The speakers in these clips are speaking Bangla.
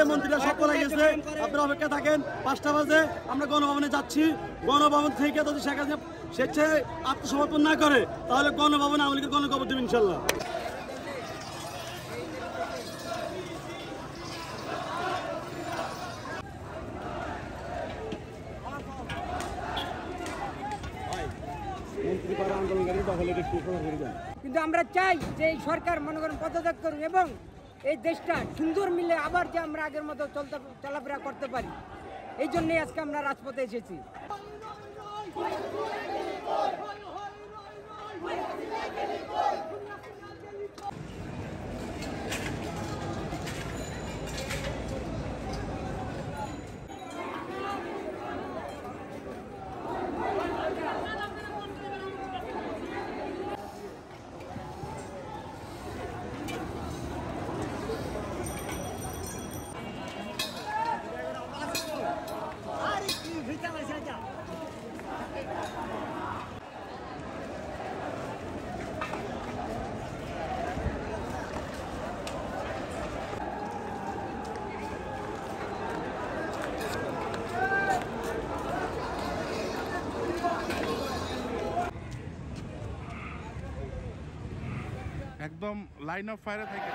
এমএলএ মন্ত্রীরা সব পড়ে গেছে, আপনারা অপেক্ষা থাকেন। 5টা বাজে আমরা গণভবনে যাচ্ছি। গণভবন থেকে যদি শেখ হাসিনা স্বেচ্ছায় আত্মসমর্পণ না করে তাহলে গণভবনে আওয়ামী লীগের গণকবর দেব ইনশাল্লাহ। কিন্তু আমরা চাই যে এই সরকার মনে করেন পদত্যাগ করুন এবং এই দেশটা সুন্দর মিলে আবার যে আমরা আগের মতো চলাফেরা করতে পারি, এই জন্যই আজকে আমরা রাজপথে এসেছি। একদম লাইন অফ ফায়ারে থাকে।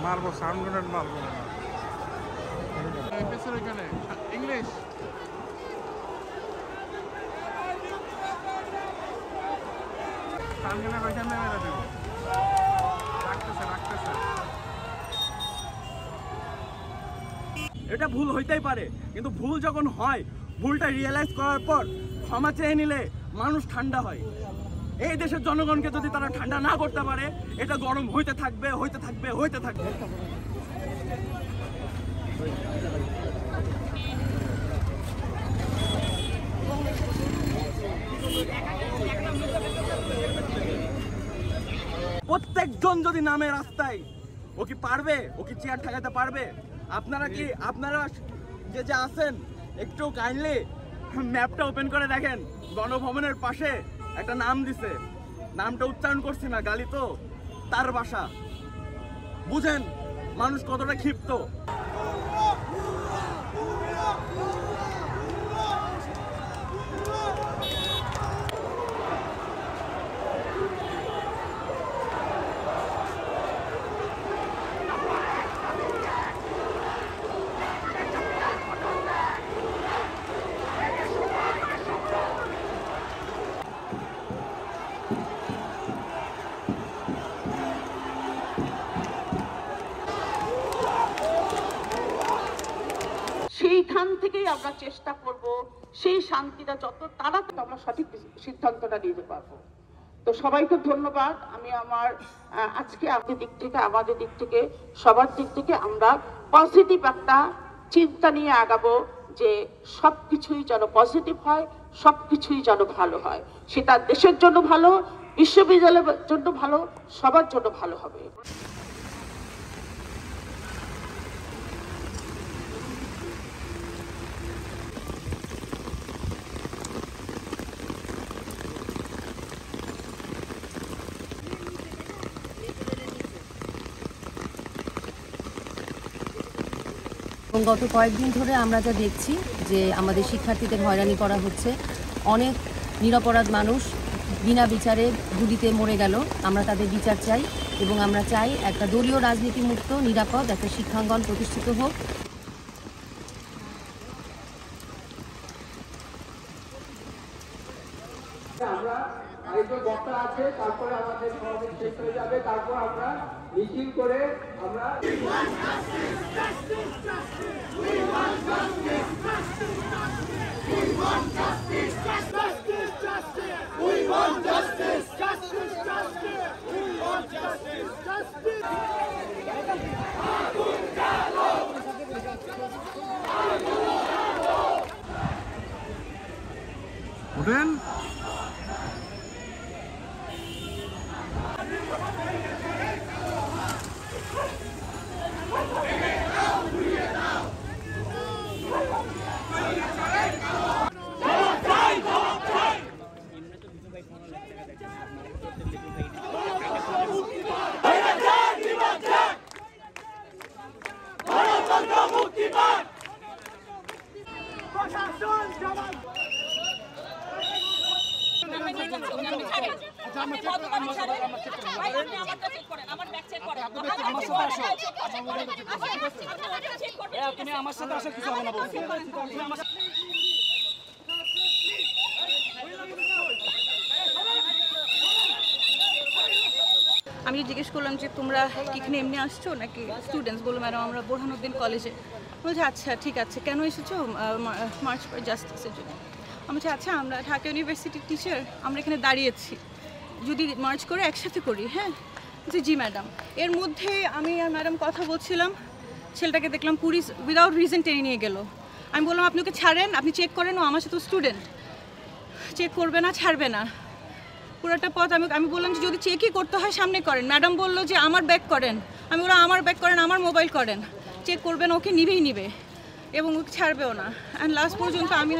মারবো, সাউন্ড গ্রেনেড মারবো। এখানে ইংলিশ সাউন্ড গ্রেনেড ওইখানে মেরে দেবো। রাখতেছে। এটা ভুল হইতেই পারে, কিন্তু ভুল যখন হয় ভুলটা রিয়েলাইজ করার পর ক্ষমা চেয়ে নিলে মানুষ ঠান্ডা হয়। এই দেশের জনগণকে যদি তারা ঠান্ডা না করতে পারে, এটা গরম হইতে থাকবে। প্রত্যেকজন যদি নামে রাস্তায়, ও কি পারবে? ও কি চেয়ার ঠেকাতে পারবে? আপনারা যে আছেন একটু কাইন্ডলি ম্যাপটা ওপেন করে দেখেন। গণভবনের পাশে একটা নাম দিছে, নামটা উচ্চারণ করছি না, গালি তো, তার বাসা। বুঝেন মানুষ কতটা ক্ষিপ্ত। সেইখান থেকেই আমরা চেষ্টা করব সেই শান্তিটা যত তাড়াতাড়ি আমরা সঠিক সিদ্ধান্তটা নিতে পারবো। তো সবাইকে ধন্যবাদ। আমি আমার আজকে আমাদের দিক থেকে সবার দিক থেকে আমরা পজিটিভ একটা চিন্তা নিয়ে আগাবো যে সবকিছুই যেন পজিটিভ হয়, সবকিছুই যেন ভালো হয়। সেটা দেশের জন্য ভালো, বিশ্ববিদ্যালয়ের জন্য ভালো, সবার জন্য ভালো হবে। গত কয়েকদিন ধরে আমরা যা দেখছি যে আমাদের শিক্ষার্থীদের হয়রানি করা হচ্ছে, অনেক নিরপরাধ মানুষ বিনা বিচারে গুলিতে মরে গেল। আমরা তাদের বিচার চাই এবং আমরা চাই একটা দলীয় রাজনীতিমুক্ত নিরাপদ একটা শিক্ষাঙ্গন প্রতিষ্ঠিত হোক। আমরা আরেকজন বক্তা আছে, তারপরে আমাদের সমাবেশ শেষ হয়ে যাবে, তারপর আমরা মিছিল করে আমরা ওঠেন। আমি জিজ্ঞেস করলাম যে তোমরা কি এখানে এমনি আসছো নাকি স্টুডেন্টস? বললো ম্যাডাম আমরা বোরহানুদ্দিন কলেজে। বলছে আচ্ছা ঠিক আছে, কেন এসেছো? মার্চ ফর জাস্টিসের জন্য। আমি বলছি আচ্ছা আমরা ঢাকা ইউনিভার্সিটির টিচার, আমরা এখানে দাঁড়িয়েছি, যদি মার্চ করে একসাথে করি। হ্যাঁ জি ম্যাডাম। এর মধ্যে আমি আর ম্যাডাম কথা বলছিলাম, ছেলেটাকে দেখলাম পুলিশ উইদাউট রিজন টেনে নিয়ে গেল। আমি বললাম আপনি ওকে ছাড়েন, আপনি চেক করেন, ও আমার সাথে স্টুডেন্ট, চেক করবে না, ছাড়বে না। পুরোটা পথ আমি বললাম যে যদি চেকই করতে হয় সামনে করেন। ম্যাডাম বললো যে আমার ব্যাগ করেন। আমি বললাম আমার ব্যাগ করেন, আমার মোবাইল করেন, চেক করবেন, ওকে নিবেই নিবে এবং ওকে ছাড়বেও না। অ্যান্ড লাস্ট পর্যন্ত আমি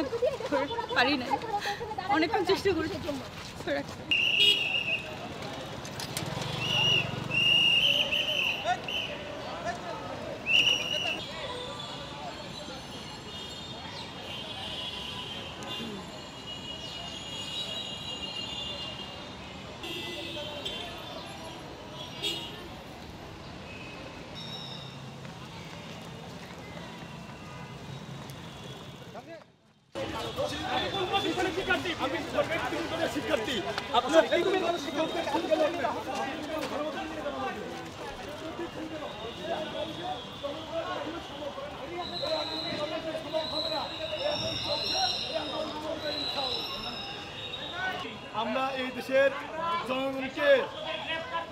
পারি না, অনেকক্ষণ চেষ্টা করেছি। আমরা এই দেশের জনগণকে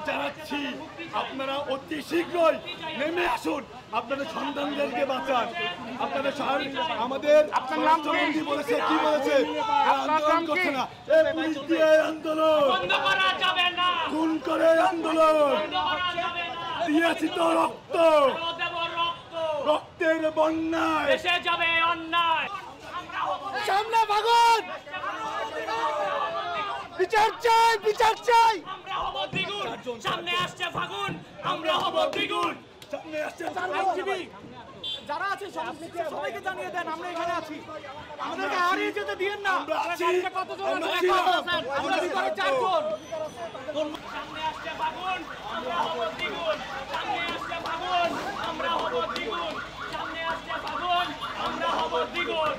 জানাচ্ছি আপনারা অতি শীঘ্রই নেমে আসুন, আপনাদের সন্তানদেরকে বাঁচান। আপনাদের আমাদের রাষ্ট্রপতি বলেছে, কি বলেছে? আন্দোলন করছে না, এই পুলিশ দিয়ে আন্দোলন, খুন করে আন্দোলন দিয়েছি তো রক্ত, রক্তের বন্যায় এসে যাবে অন্যায়। সামনে ভাগুন, বিচার চাই, বিচার চাই। আমরা হব দ্বিগুণ, সামনে আসছে ফাগুন, আমরা হব দ্বিগুণ, সামনে আসছে আইনজীবী যারা আছে সবাইকে জানিয়ে দেন আমরা এখানে আছি, আমাদেরকে হারিয়ে যেতে দিয়েন না। আমরা আছি, কতজন আছে? আমরা ভিতরে 4 জন। সামনে আসছে ফাগুন, আমরা হব দ্বিগুণ, সামনে আসছে ফাগুন, আমরা হব দ্বিগুণ, সামনে আসছে ফাগুন, আমরা হব দ্বিগুণ।